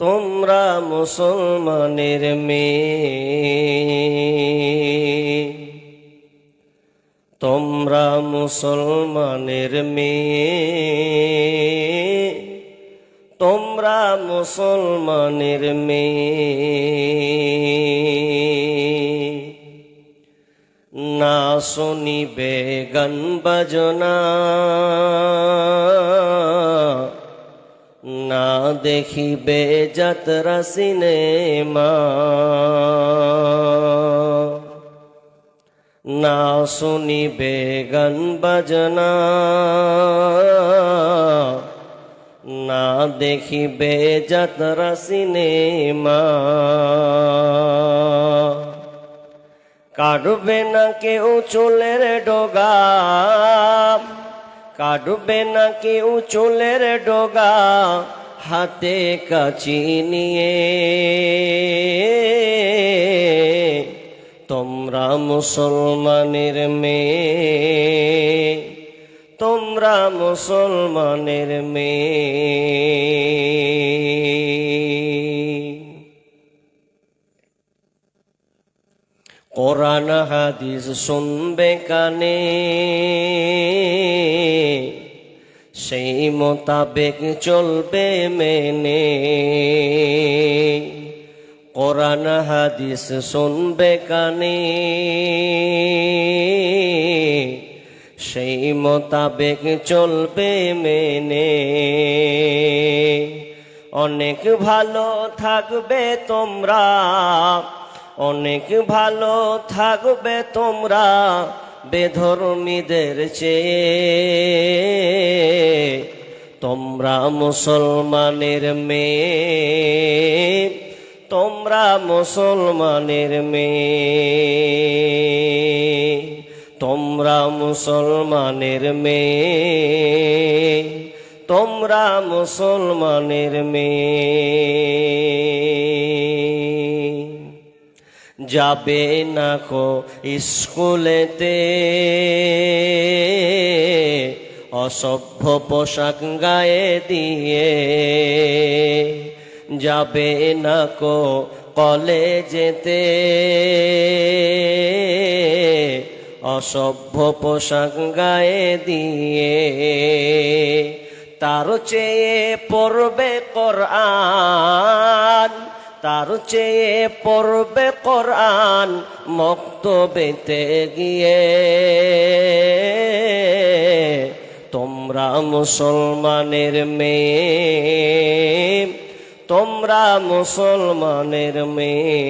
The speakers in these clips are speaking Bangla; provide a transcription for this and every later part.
তোমরা মুসলমানের মেয়ে, তোমরা মুসলমানের মেয়ে, তোমরা মুসলমানের মেয়ে। না শুনিবে গান বাজনা, না দেখিবে যাত্রা সিনেমা, না শুনিবে গান বাজনা, না দেখিবে যাত্রা সিনেমা। কাটবে না কেউ চুলের ডগা, কাটবে না কেউ চুলের ডগা, হাতে কাঁচি নিয়ে। তোমরা মুসলমানের মেয়ে, তোমরা মুসলমানের মেয়ে। কোরআন হাদিস শুনবে কানে, সেই মোতাবেক চলবে মেনে। কোরআন হাদিস শুনবে কানে, সেই মোতাবেক চলবে মেনে। অনেক ভালো থাকবে তোমরা, অনেক ভালো থাকবে তোমরা বেধর্মীদের চেয়ে। তোমরা মুসলমানের মেয়ে, তোমরা মুসলমানের মেয়ে, তোমরা মুসলমানের মেয়ে, তোমরা মুসলমানের মেয়ে। যাবে না কো স্কুলেতে অসভ্য পোশাক গায়ে দিয়ে, যাবে না কো কলেজেতে অসভ্য পোশাক গায়ে দিয়ে। তার চেয়ে পড়বে কোরআন, তার চেয়ে পড়বে কোরআন মক্তবেতে গিয়ে। তোমরা মুসলমানের মেয়ে, তোমরা মুসলমানের মেয়ে।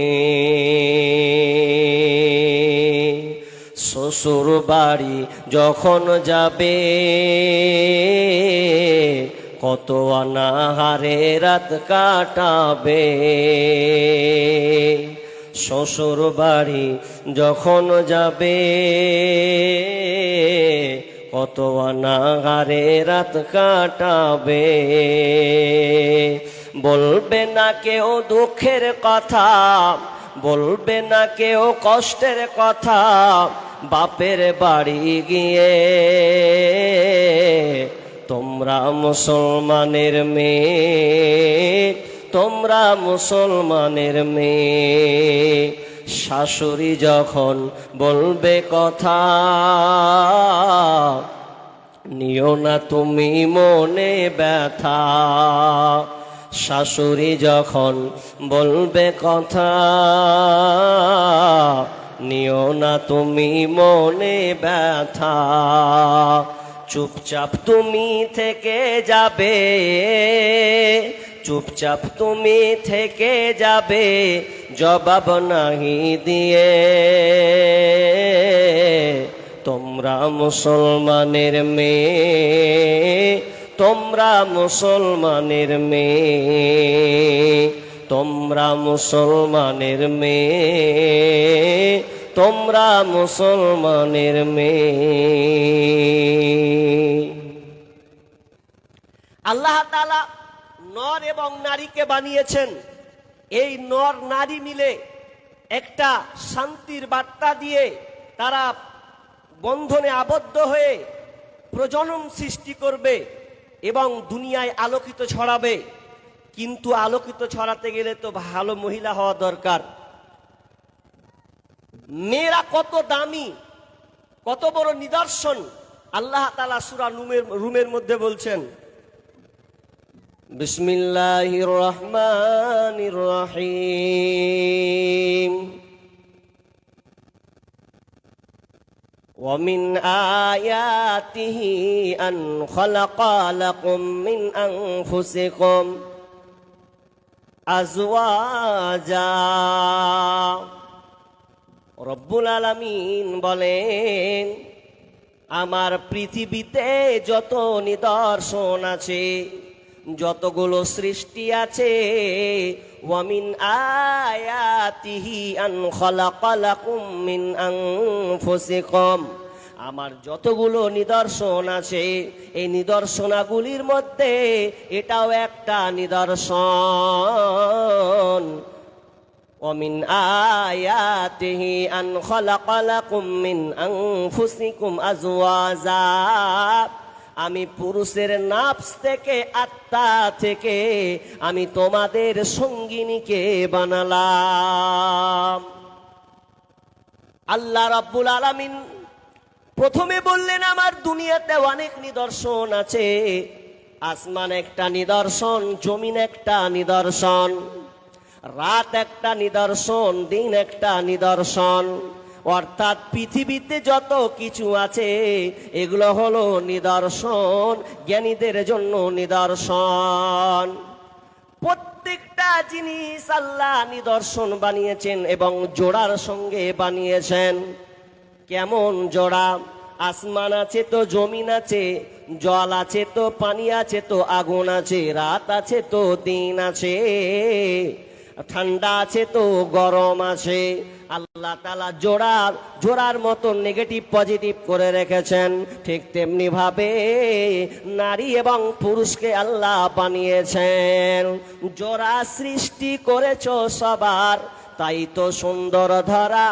শ্বশুর বাড়ি যখন যাবে, কত অনাহারে রাত কাটাবে। শ্বশুর বাড়ি যখন যাবে, কত অনাহারে রাত কাটাবে। বলবে না কেউ দুঃখের কথা, বলবে না কেউ কষ্টের কথা বাপের বাড়ি গিয়ে। তোমরা মুসলমানের মেয়ে, তোমরা মুসলমানের মেয়ে। শাশুড়ি যখন বলবে কথা, নিও না তুমি মনে ব্যথা। শাশুড়ি যখন বলবে কথা, নিও না তুমি মনে ব্যথা। চুপচাপ তুমি থেকে যাবে, চুপচাপ তুমি থেকে যাবে জবাব নাহি দিয়ে। তোমরা মুসলমানের মেয়ে, তোমরা মুসলমানের মেয়ে, তোমরা মুসলমানের মেয়ে, তোমরা মুসলমানের মেয়ে। আল্লাহ তাআলা নর এবং নারীকে বানিয়েছেন। এই নর নারী মিলে একটা শান্তির বার্তা দিয়ে তারা বন্ধনে আবদ্ধ হয়ে প্রজনন সৃষ্টি করবে এবং দুনিয়ায় আলোকিত ছড়াবে। কিন্তু আলোকিত ছড়াতে গেলে তো ভালো মহিলা হওয়া দরকার। মেয়েরা কত দামি, কত বড় নিদর্শন আল্লাহ তাআলা সূরা রুমের মধ্যে বলছেন, বিসমিল্লাহির রহমানির রহিম, ومن آياته أن خلق لكم من أنفسكم أزواجا। রব্বুল আলামিন বলেন, আমার পৃথিবীতে যত নিদর্শন আছে, যতগুলো সৃষ্টি আছে, ওয়ামিন আয়াতিহি আন খালাকা লাকুম মিন আনফুসিকুম, আমার যতগুলো নিদর্শন আছে এই নিদর্শনাগুলির মধ্যে এটাও একটা নিদর্শন। ওয়ামিন আয়াতিহি আন খালাকা লাকুম মিন আনফুসিকুম আজওয়াজা, আমি পুরুষের নাফস থেকে, আত্মা থেকে আমি তোমাদের সঙ্গিনীকে বানালাম। আল্লাহ রাব্বুল আলামিন প্রথমে বললেন, আমার দুনিয়াতে অনেক নিদর্শন আছে। আসমান একটা নিদর্শন, জমিন একটা নিদর্শন, রাত একটা নিদর্শন, দিন একটা নিদর্শন। অর্থাৎ পৃথিবীতে যত কিছু আছে এগুলো হলো নিদর্শন, জ্ঞানীদের জন্য নিদর্শন। প্রত্যেকটা জিনিস আল্লাহ নিদর্শন বানিয়েছেন এবং জোড়ার সঙ্গে বানিয়েছেন। কেমন জোড়া? আসমান আছে তো জমিন আছে, জল আছে তো পানি আছে তো আগুন আছে, রাত আছে তো দিন আছে, ঠান্ডা আছে তো গরম আছে। আল্লাহ তাআলা জোড়ার মতো নেগেটিভ পজিটিভ করে রেখেছেন। ঠিক তেমনি ভাবে নারী এবং পুরুষকে আল্লাহ বানিয়েছেন। জোড়া সৃষ্টি করেছ সবার, তাই তো সুন্দর ধরা,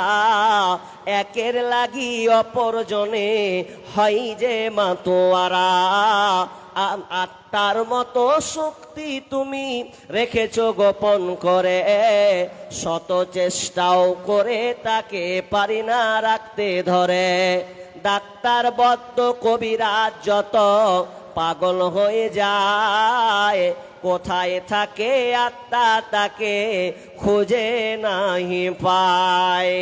একের লাগি অপরজনে হয় যে মাতোয়ারা। আত্মার মতো শক্তি তুমি রেখেছ গোপন করে, শত চেষ্টাও করে তাকে পারি না রাখতে ধরে। ডাক্তার বদ্ধ কবিরাজ যত পাগল হয়ে যায়, কোথায় থাকে আত্মা তাকে খুঁজে নাহি পায়।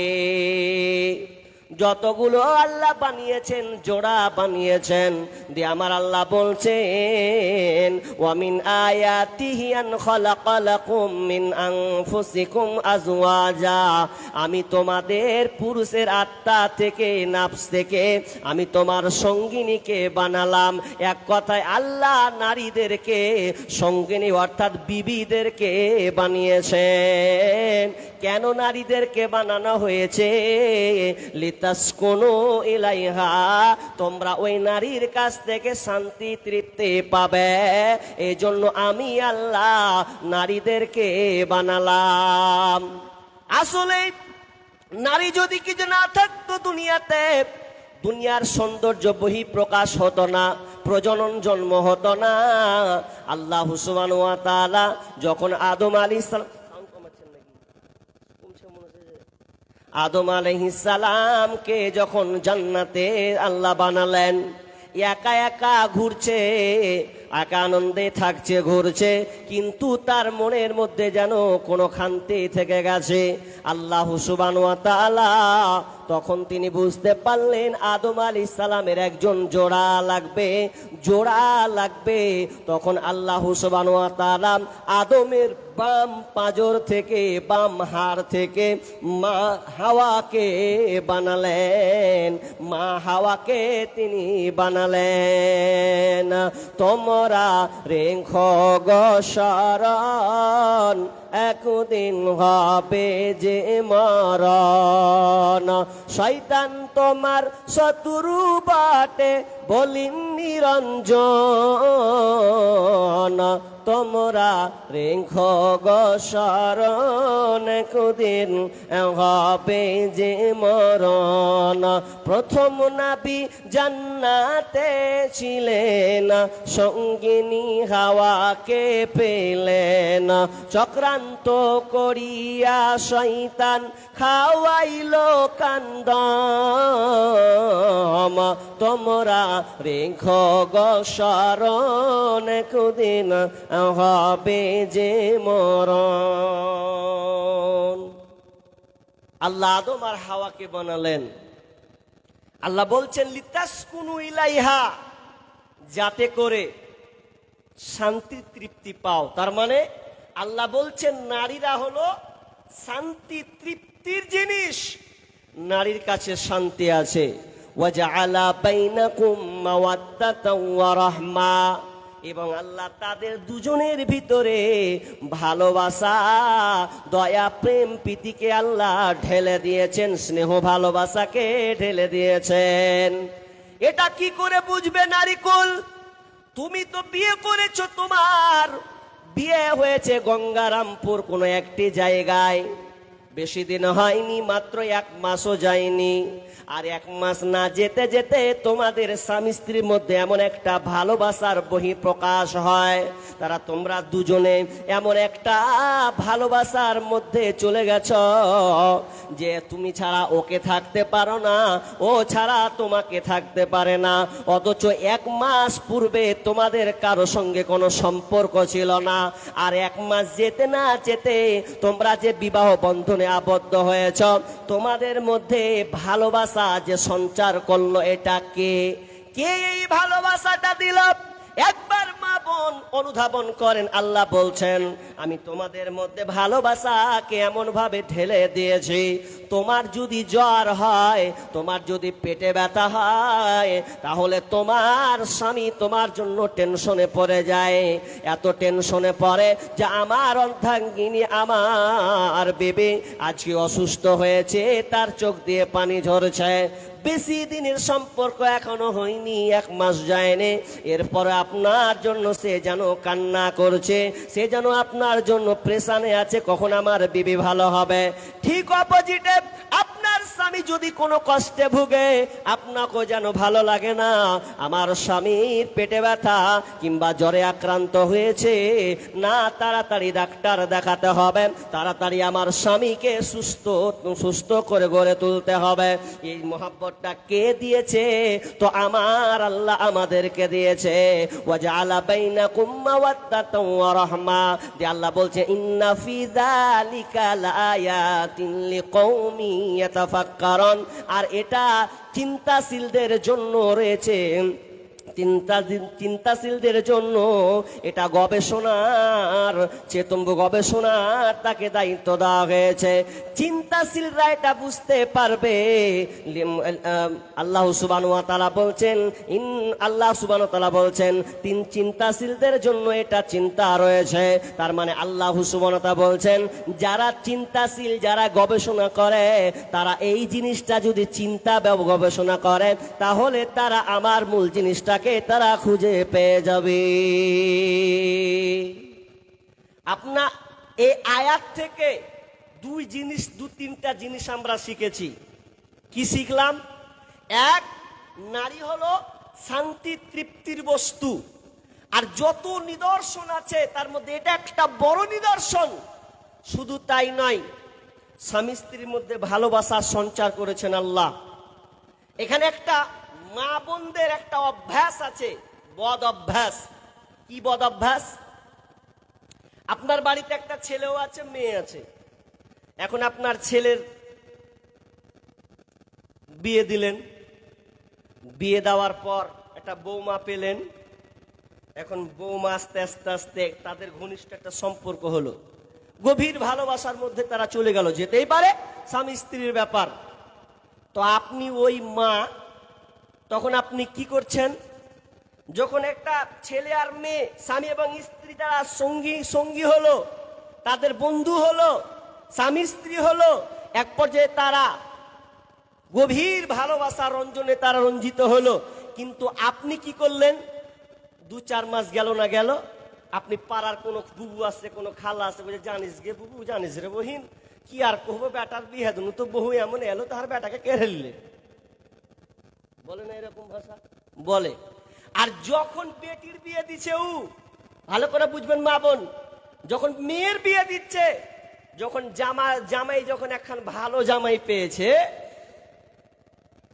যতগুলো আল্লাহ বানিয়েছেন, জোড়া বানিয়েছেন, দিয়ে আমার আল্লাহ বলছেন, ওয়ামিন আয়াতিহি আন খালাকা লাকুম মিন আনফুসিকুম আজওয়াজা, আমি তোমাদের পুরুষের আত্মা থেকে, নাফস থেকে আমি তোমার সঙ্গিনীকে বানালাম। এক কথায় আল্লাহ নারীদেরকে সঙ্গিনী অর্থাৎ বিবিদেরকে বানিয়েছেন। কেন নারীদেরকে বানানো হয়েছে? লিতাসকুনু ইলাইহা, তোমরা ওই নারীর কাছ থেকে শান্তি তৃপ্তি পাবে, এই জন্য আমি আল্লাহ নারীদেরকে বানালাম। আসলে নারী যদি কিছু না থাকতো দুনিয়াতে, দুনিয়ার সৌন্দর্য বহি প্রকাশ হতো না, প্রজনন জন্ম হতো না। আল্লাহ সুবহানাহু ওয়া তাআলা যখন আদম আলাইহিস সালামকে যখন জান্নাতে আল্লাহ বানালেন, একা একা ঘুরছে, একা আনন্দে থাকছে, ঘুরছে, কিন্তু তার মনের মধ্যে যেন কোনো খান্তি থেকে গেছে। আল্লাহ সুবহানাহু ওয়া তাআলা তখন তিনি বুঝতে পারলেন আদম আলাইহিস সালামের একজন জোড়া লাগবে, জোড়া লাগবে। তখন আল্লাহ সুবহানাহু ওয়া তাআলা আদমের বাম পাঁজর থেকে, বাম হাড় থেকে মা হাওয়াকে বানালেন, মা হাওয়াকে তিনি বানালেন। তোমরা রেখো গো শরণ, একদিন হবে যে মরণ। শয়তান তোমার শত্রু বাটে বলিন নিরঞ্জন, তোমরা রেখো গো শরণ, একদিন হবে যে মরণ। প্রথম নবী জান্নাতে ছিলেন, সঙ্গিনী হাওয়াকে পেলেন। চক্রান্ত করিয়া শয়তান খাওয়াইল কান্দম, তোমরা রেখো গো শরণ, একদিন হবে যে মরণ। আল্লাহ আদম আর হাওয়াকে বানালেন। আল্লাহ বলছেন লিতাসকুনু ইলাইহা, যাতে করে শান্তি তৃপ্তি পাও। তার মানে আল্লাহ বলছেন নারীরা হলো শান্তি তৃপ্তির জিনিস, নারীর কাছে শান্তি আছে। ওয়াজআলা বাইনাকুম মাওয়াদ্দাতাও ওয়া রাহমা, এবং আল্লাহ তাদের দুজনের ভিতরে ভালোবাসা, দয়া, প্রেম, প্রীতিকে আল্লাহ ঢেলে দিয়েছেন, স্নেহ ভালোবাসাকে ঢেলে দিয়েছেন। এটা কি করে বুঝবে নারীকুল? তুমি তো বিয়ে করেছো, তোমার বিয়ে হয়েছে গঙ্গারামপুর কোনো একটি জায়গায়, বেশি দিন হয়নি, মাত্র 1 মাসও যায়নি। আর 1 মাস না যেতে যেতে তোমাদের স্বামী স্ত্রীর মধ্যে এমন একটা ভালোবাসার বহিঃপ্রকাশ হয়, তারা তোমরা দুজনে এমন একটা ভালোবাসার মধ্যে চলে গেছ যে তুমি ছাড়া ওকে থাকতে পারো না, ও ছাড়া তোমাকে থাকতে পারে না। অথচ 1 মাস পূর্বে তোমাদের কারো সঙ্গে কোনো সম্পর্ক ছিল না, আর 1 মাস যেতে না যেতে তোমরা যে বিবাহ বন্ধনে আবদ্ধ হয়েছ, তোমাদের মধ্যে ভালোবাসা যে সঞ্চার করলো, এটা কে? কে এই ভালোবাসাটা দিল? একবার মা বোন অনুধাবন করেন। আল্লাহ বলছেন আমি তোমাদের মধ্যে ভালোবাসাকে এমন ভাবে ঢেলে দিয়েছি, তোমার যদি জ্বর হয়, তোমার যদি পেটে ব্যথা হয়, তাহলে তোমার স্বামী তোমার জন্য টেনশনে পড়ে যায়। এত টেনশনে পড়ে যে আমার অর্ধাঙ্গিনী, আমার বেবি আজকে অসুস্থ হয়েছে, তার চোখ দিয়ে পানি ঝরছে। বেশি দিনের সম্পর্ক এখনো হয়নি, 1 মাস যায়নি, এরপরে আপনার জন্য সে যেন কান্না করছে, সে যেন আপনার জন্য প্রেসানে আছে, কখন আমার বিবি ভালো হবে। ঠিক অপোজিটে আপনার স্বামী যদি কোনো কষ্টে ভুগে, আপনাকেও যেন ভালো লাগে না, আমার স্বামীর পেটে ব্যথা কিংবা জ্বরে আক্রান্ত হয়েছে, না তাড়াতাড়ি ডাক্তার দেখাতে হবে, তাড়াতাড়ি আমার স্বামীকে সুস্থ করে গড়ে তুলতে হবে। এই মহব্বতটা কে দিয়েছে? তো আমার আল্লাহ আমাদেরকে দিয়েছে। ওয়াজআলা বাইনাকুম মাওয়াদ্দাতাও ওয়া রাহমা, যে আল্লাহ বলছে ইন্না ফি যালিকা লাআয়াতিন লিকওমি ইয়াতাফাক্কারুন, আর এটা চিন্তাশীলদের জন্য রয়েছে, চিন্তাশীলদের জন্য এটা গবেষণার, গবেষণার তাকে দায়িত্ব দেওয়া হয়েছে। চিন্তাশীলরা এটা বুঝতে পারবে। আল্লাহ সুবহানাহু ওয়া তাআলা বলছেন, আল্লাহ সুবহানাহু ওয়া তাআলা বলছেন চিন্তাশীলদের জন্য এটা চিন্তা রয়েছে। তার মানে আল্লাহ সুবহানাহু ওয়া তাআলা বলছেন যারা চিন্তাশীল, যারা গবেষণা করে, তারা এই জিনিসটা যদি চিন্তা গবেষণা করে, তাহলে তারা আমার মূল জিনিসটা তারা খুঁজে পেয়ে যাবে। আপনার এই আয়াত থেকে 2-3টা জিনিস আমরা শিখেছি। কি শিখলাম? 1, নারী হলো শান্তি তৃপ্তির বস্তু, আর যত নিদর্শন আছে তার মধ্যে এটা একটা বড় নিদর্শন। শুধু তাই নয়, স্বামী স্ত্রীর মধ্যে ভালোবাসা সঞ্চার করেছেন আল্লাহ। এখানে একটা মা বোনদের একটা অভ্যাস আছে, বদ অভ্যাস। কি বদ অভ্যাস? আপনার বাড়িতে একটা ছেলেও আছে, মেয়ে আছে। এখন আপনার ছেলের বিয়ে দিলেন, বিয়ে দেওয়ার পর একটা বৌমা পেলেন। এখন বৌমা আস্তে আস্তে আস্তে তাদের ঘনিষ্ঠ একটা সম্পর্ক হলো, গভীর ভালোবাসার মধ্যে তারা চলে গেল। যেতেই পারে, স্বামী স্ত্রীর ব্যাপার। তো আপনি ওই মা, তখন আপনি কি করছেন? যখন একটা ছেলে আর মেয়ে, স্বামী এবং স্ত্রী, তারা সঙ্গী হলো, তাদের বন্ধু হলো, স্বামী স্ত্রী হলো, এক পর্যায়ে তারা গভীর ভালোবাসা রঞ্জনে তারা রঞ্জিত হলো। কিন্তু আপনি কি করলেন? 2-4 মাস গেল না গেল, আপনি পাড়ার কোনো বুবু আছে, কোনো খালা আছে, বলে জানিস গে বুবু, জানিস রে বহিন, কি আর কহবো, বেটার বিয়ে দিন তো বহু এমন এলো, তাহার বেটাকে কেড়ে নিলে, বলে না এরকম ভাষা বলে। আর যখন বেটির বিয়ে দিচ্ছে, ভালো করে বুঝবেন মা বোন, যখন মেয়ের বিয়ে দিচ্ছে, যখন জামাই যখন একখান ভালো জামাই পেয়েছে,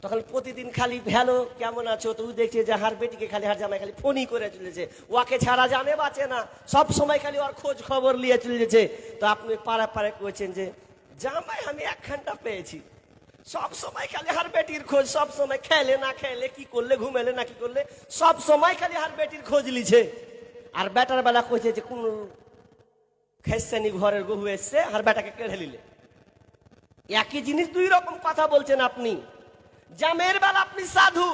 তখন প্রতিদিন খালি হ্যালো কেমন আছো, তুই দেখছে যে হার বেটিকে খালি হার জামাই খালি ফোনই করে চলেছে, ওকে ছাড়া জানে বাঁচে না, সব সময় খালি ওর খোঁজ খবর নিয়ে চলেছে। তো আপনি পাড়া পাড়ে করেছেন যে জামাই আমি একখানটা পেয়েছি, সব সময় খালি হার বেটির খোঁজ, সব সময় খেলে না খেলে, কি করলে ঘুমেলে না কি করলে, সব সময় খালি হার বেটির খোঁজ লিছে। আর বেটার বেলা কইছে যে কোন খেসানি ঘরের বহু এসছে, আর বেটাকে কেড়ে নিলে। একই জিনিস দুই রকম কথা বলছেন আপনি। জামের বেলা আপনি সাধু,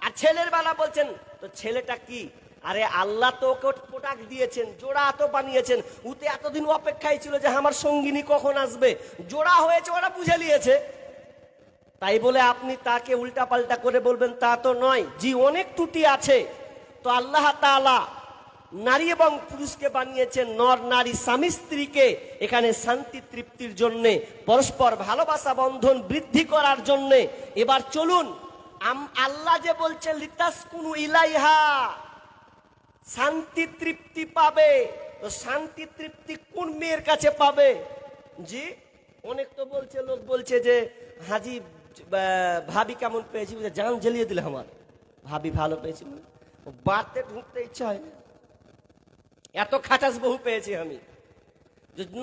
আর ছেলের বেলা বলছেন তো ছেলেটা কি? আরে আল্লাহ তো ওকে পোটাক দিয়েছেন, জোড়া তো বানিয়েছেন, উতে এতদিন অপেক্ষায় ছিল যে আমার সঙ্গিনী কখন আসবে, জোড়া হয়েছে, ওরা বুঝে নিয়েছে। তাই বলে আপনি তাকে উল্টা পাল্টা করে বলবেন তা তো নয়। জি, অনেক ত্রুটি আছে। তো আল্লাহ তাআলা নারী এবং পুরুষকে বানিয়েছেন, নর নারী স্বামী স্ত্রীকে এখানে শান্তি তৃপ্তির জন্যে, পরস্পর ভালোবাসা বন্ধন বৃদ্ধি করার জন্যে। এবার চলুন, আল্লাহ যে বলছেন লিতাসকুনু ইলাইহা, শান্তি তৃপ্তি পাবে, তো শান্তি তৃপ্তি কোন মেয়ের কাছে পাবে? জি, অনেক তো বলছে, লোক বলছে যে হাজি ভাবি কেমন পেয়েছি, জান জ্বালিয়ে দিলে আমার ভাবি ভালো পেয়েছি, বাড়তে ঢুকতে ইচ্ছা হয় না, এত খাটাস বহু পেয়েছি আমি,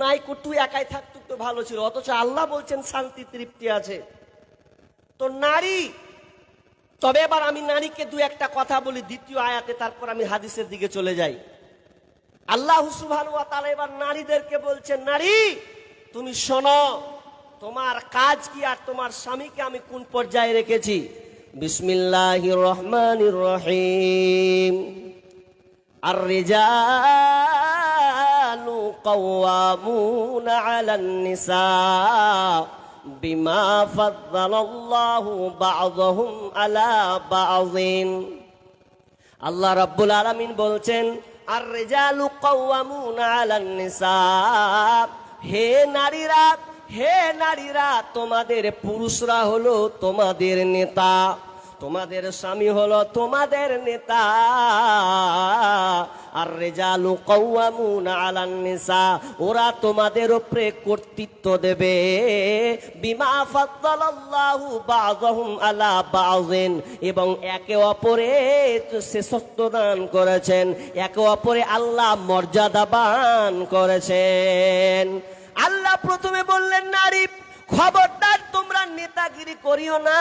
নাই তুই একাই থাকতুক তো ভালো ছিল। অথচ আল্লাহ বলছেন শান্তি তৃপ্তি আছে। তো নারী, তবে এবার আমি নারীকে দু একটা কথা বলি দ্বিতীয় আয়াতে, তারপর আমি হাদিসের দিকে চলে যাই। আল্লাহ সুবহানাহু ওয়া তাআলা এবার নারীদেরকে বলছেন, নারী তুমি শোনো, তোমার কাজ কি আর তোমার স্বামীকে আমি কোন পর্যায়ে রেখেছি। বিসমিল্লাহির রহমানির রহিম। আর-রিজালু কাওয়ামুনা আলান নিসা বিমা ফাদ্দালাল্লাহু বা'যাহুম আলা বা'যিন। আল্লাহ রাব্বুল আলামিন বলছেন, আর-রিজালু কাওয়ামুনা আলান নিসা, হে নারীরা, হে নারীরা, তোমাদের পুরুষরা হলো তোমাদের নেতা, তোমাদের স্বামী হলো তোমাদের নেতা। আর রিজালু কাওয়ামুনা আলান নিসা, ওরা তোমাদের উপরে কর্তৃত্ব দেবে। বিমা ফাদ্দালাল্লাহু বা'যাহুম আলা বা'যিন, এবং একে অপরে শ্রেষ্ঠত্ব দান করেছেন, একে অপরে আল্লাহ মর্যাদা দান করেছেন। আল্লাহ প্রথমে বললেন, নারী খবরদার তোমরা নেতাগিরি করিও না,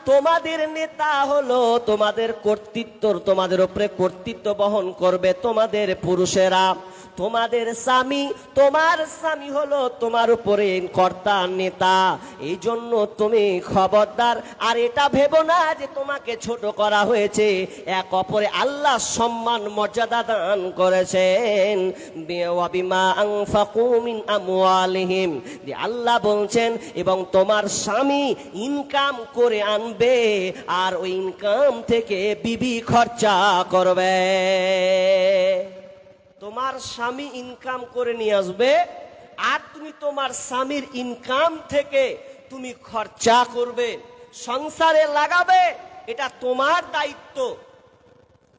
তোমাদের নেতা হলো তোমাদের কর্তৃত্ব, তোমাদের উপরে কর্তৃত্ব বহন করবে তোমাদের পুরুষেরা, তোমাদের স্বামী, তোমার স্বামী হলো তোমার উপরে কর্তা নেতা। এই জন্য তুমি খবরদার, আর এটা ভেবো না যে তোমাকে ছোট করা হয়েছে, এক অপরে আল্লাহ সম্মান মর্যাদা দান করেছেন। বিমা আনফাকু মিন আমওয়ালিহিম, আল্লাহ বলছেন, এবং তোমার স্বামী ইনকাম করে আনবে, আর ওই ইনকাম থেকে বিবি খরচা করবে। তোমার স্বামী ইনকাম করে নিয়ে আসবে, আর তুমি তোমার স্বামীর ইনকাম থেকে তুমি খরচা করবে, সংসারে লাগাবে, এটা তোমার দায়িত্ব।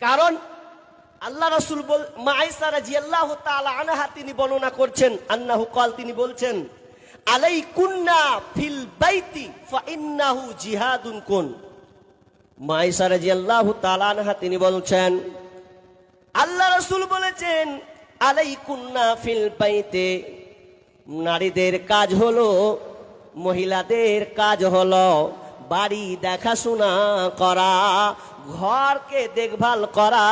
কারণ আল্লাহ রাসূল মা আয়েশা রাদিয়াল্লাহু তাআলা আনহা তিনি বর্ণনা করছেন, আন্নাহু ক্বাল, তিনি বলছেন, আলাইকুন্না ফিল বাইতি ফাইন্নাহু জিহাদুন কুন। মা আয়েশা রাদিয়াল্লাহু তাআলা আনহা তিনি বলছেন, আল্লাহ রাসূল বলেছেন, আলাইকুন্না ফিল বাইতে, নারীদের কাজ হলো, মহিলাদের কাজ হলো বাড়ি দেখাশোনা করা, ঘরকে দেখভাল করা,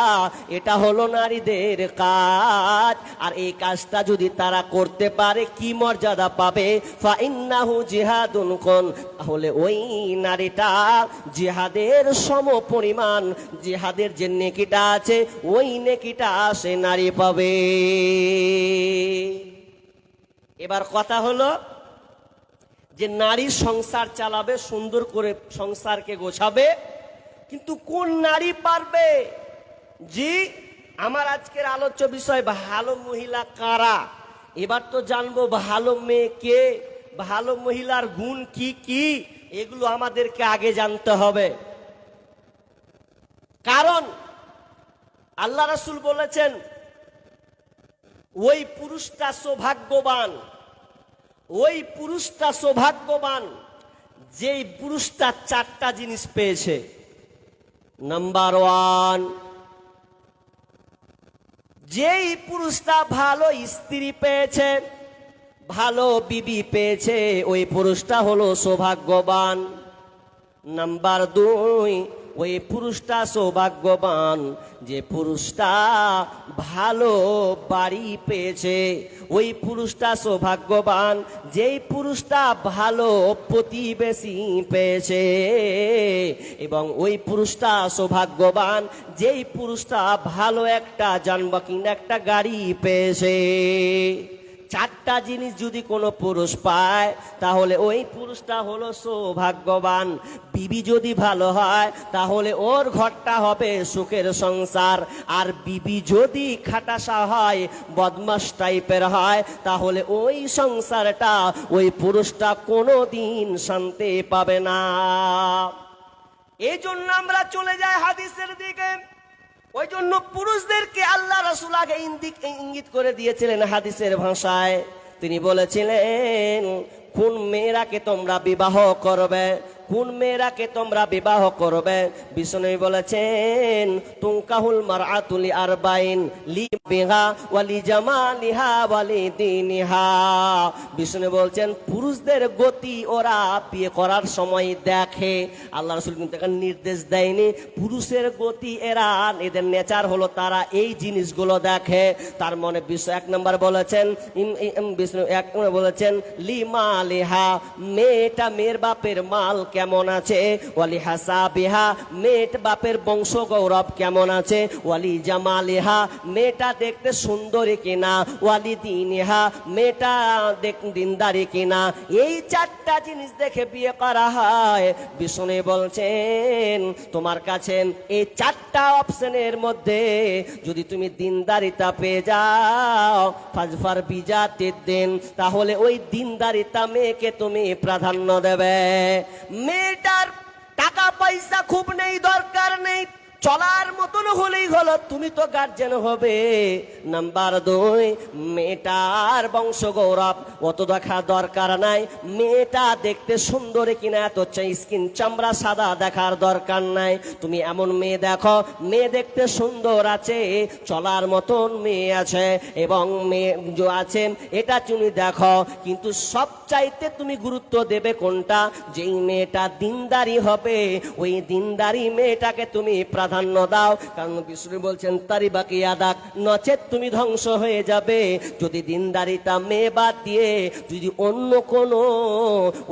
এটা হলো নারীদের কাজ। আর এই কাজটা যদি তারা করতে পারে কি মর্যাদা পাবে? ফাইন্নাহু জিহাদুন কুন, তাহলে ওই নারীটা জিহাদের সম পরিমাণ, জিহাদের যে নেকিটা আছে ওই নেকিটা সে নারী পাবে। এবার কথা হলো যে নারী সংসার চালাবে, সুন্দর করে সংসারকে গোছাবে, কিন্তু কোন নারী পারবে? জি, আমার আজকের আলোচ্য বিষয় ভালো মহিলা কারা। এবার তো জানবো ভালো মেয়ে কে, ভালো মহিলার গুণ কি কি, এগুলো আমাদেরকে আগে জানতে হবে। কারণ আল্লাহ রাসূল বলেছেন ওই পুরুষটা সৌভাগ্যবান, ওই পুরুষটা সৌভাগ্যবান যেই পুরুষটা চারটা জিনিস পেয়েছে। নাম্বার ওয়ান, যেই পুরুষটা ভালো স্ত্রী পেয়েছে, ভালো বিবি পেয়েছে, ওই পুরুষটা হলো সৌভাগ্যবান। নাম্বার দুই, ওই পুরুষটা সৌভাগ্যবান যে পুরুষটা ভালো বাড়ি পেয়েছে, ওই পুরুষটা সৌভাগ্যবান যেই পুরুষটা ভালো প্রতিবেশী পেয়েছে, এবং ওই পুরুষটা সৌভাগ্যবান যেই পুরুষটা ভালো একটা যানবাহন একটা গাড়ি পেয়েছে। চারটা জিনিস যদি কোনো পুরুষ পায় তাহলে ওই পুরুষটা হলো সৌভাগ্যবান। বিবি যদি ভালো হয় তাহলে ওর ঘরটা হবে সুখের সংসার, আর বিবি যদি খাটাসা হয়, বদমাশ টাইপের হয়, তাহলে ওই সংসারটা ওই পুরুষটা কোনোদিন শান্তি পাবে না। এই জন্য আমরা চলে যাই হাদিসের দিকে। ওই জন্য পুরুষদেরকে আল্লাহ রাসূল আগে ইঙ্গিত করে দিয়েছিলেন হাদিসের ভাষায়। তিনি বলেছিলেন কোন মেয়েরাকে তোমরা বিবাহ করবে, কোন মেয়েরাকে তোমরা বিবাহ করবে। বিষ্ণু বলেছেন তুনকাহুল মারআতু লিআরবাইন লিবিহা ওয়ালি জামালিহা ওয়ালি দীনিহা। বিষ্ণু বলছেন পুরুষদের গতি ওরা বিয়ে করার সময় দেখে। আল্লাহ রাসূল কিন্তু একটা নির্দেশ দেয়নি পুরুষের গতি এরা, এদের নেচার হলো তারা এই জিনিসগুলো দেখে। তার মনে বিষ্ণু এক নম্বর বলেছেন, বিষ্ণু এক নম্বর বলেছেন লিমালিহা, মেয়েটা মেয়ের বাপের মাল কেমন আছে, ওয়ালি হাসাবিহা, মেয়ের বাপের বংশ গৌরব কেমন আছে, ওয়ালি জামালিহা, মেয়েটা দেখতে সুন্দরী কিনা, ওয়ালি দীনিহা, মেয়েটা দিনদারি কিনা। এই চারটা জিনিস দেখে বিয়ে করা হয়। বিষ্ণু বলছেন তোমার কাছে এই চারটা অপশনের মধ্যে যদি তুমি দিনদারিতা পেয়ে যাও, ফাজফার বিজাতে দিন, তাহলে ওই দিনদারিতা মেয়েকে তুমি প্রাধান্য দেবে। মেয়েটার টাকা পয়সা খুব নেই, দরকার নেই, চলার মতন হলেই হলো, তুমি তো গার্জেন হবে। নাম্বার দুই, মেয়েটার বংশ গৌরব অত দেখা দরকার নাই, মেয়েটা দেখতে সুন্দরী কিনা এত স্কিন চামড়া সাদা দেখার দরকার নাই। তুমি এমন মেয়ে দেখো, মেয়ে দেখতে সুন্দর আছে, চলার মতন মেয়ে আছে এবং মেয়ে যে আছে এটা তুমি দেখো। কিন্তু সবচাইতে তুমি গুরুত্ব দেবে কোনটা, যেই মেয়েটা দিনদারি হবে ওই দিনদারি মেয়েটাকে তুমি প্রাধান্য দাও। কারণ বিষ্ণু বলছেন তারি বাকি আদাক, নচেত তুমি ধ্বংস হয়ে যাবে। যদি দিনদারিতা মেয়ে বাদ দিয়ে যদি অন্য কোনো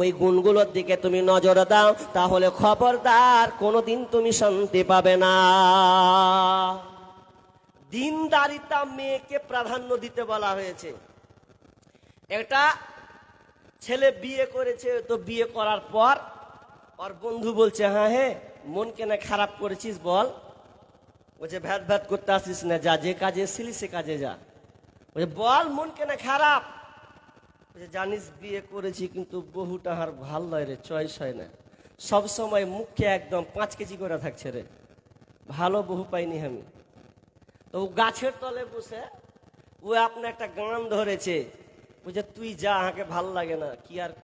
ওই গুণগুলোর দিকে তুমি নজর দাও, তাহলে খবরদার কোনোদিন তুমি শান্তি পাবে না। দিনদারিতা মেয়েকে প্রাধান্য দিতে বলা হয়েছে। একটা ছেলে বিয়ে করেছে, তো বিয়ে করার পর ওর বন্ধু বলছে হ্যাঁ হে মন কেন খারাপ করেছিস বল। বলছে ভ্যাট ভ্যাট করতে আসিস না, যা যে কাজে এসেছিলি সে কাজে যা। বলছে বল মন কেন খারাপ। বলছে জানিস বিয়ে করেছি কিন্তু বহুটা আর ভাল নয় রে, চয়েস হয় না, সব সময় মুখে একদম 5 কেজি করে থাকছে রে, ভালো বহু পাইনি আমি। তো ও গাছের তলে বসে ও আপনার একটা গান ধরেছে, বলছে তুই যা, আমাকে ভাল লাগে না, কি আর